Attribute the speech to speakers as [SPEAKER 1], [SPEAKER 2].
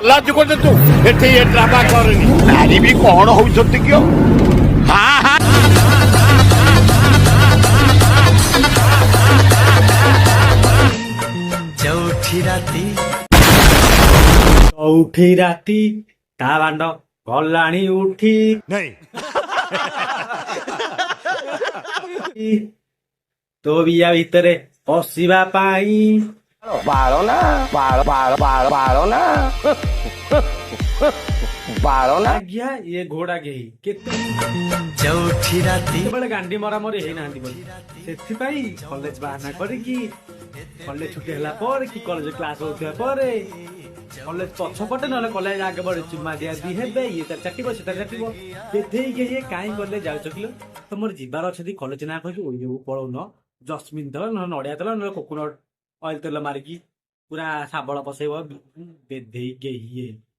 [SPEAKER 1] ଲାଜ କରୁଛୁ ତୁ ଏଠି ଏ ଡ୍ରାମା କରନି ନାରୀ ବି କଣ ହଉଛନ୍ତି କିଓ ହଁ ହଁ
[SPEAKER 2] ଚଉଠି ରାତି
[SPEAKER 3] ତା ବାଣ୍ଡ ଗଲାଣି ଉଠି ତୋ ବିୟା ଭିତରେ ପଶିବା ପାଇଁ
[SPEAKER 1] ବାଳ ନା ବାଳ ବାଳ ବାଳ ବାଳ ନା ବାଳ ନା
[SPEAKER 3] ଆଜ୍ଞା ଇଏ ଘୋଡା କେହି
[SPEAKER 2] ଚଉଠି ରାତି
[SPEAKER 3] କେତେବେଳେ ଗାଣ୍ଡି ମରାମରି ହେଇନାହାନ୍ତି ବୋଲି ସେଥିପାଇଁ କଲେଜ ବାହାନା କରିକି କଲେଜ ଛୁଟି ହେଲା ପରେ କି କଲେଜ କ୍ଲାସ ହଉଥିବା ପରେ କଲେଜ ପଛପଟେ ନହେଲେ କଲେଜ ଆଗେ ବଢେ ଚୁମା ଦିଆ ଦି ହେବେ ଇଏ ତାର ଚାଟିବ ସେ ତାର ଚାଟିବ ବେଧେଇକି ଇଏ କାହିଁ କଲେଜ ଯାଉଛ କିଲୋ ତମର ଯିବାର ଅଛି କଲେଜ ନା କହିକି ଓଇକୁ ପଳଉନ ଜସ୍ମିନ ତେଲ ନହେଲେ ନଡିଆ ତେଲ ନହେଲେ କୋକୋନଟ ଅଏଲ ତେଲ ମାରିକି ପୁରା ଶାବଳ ପସେଇବ ବେଧେଇକି ଇଏ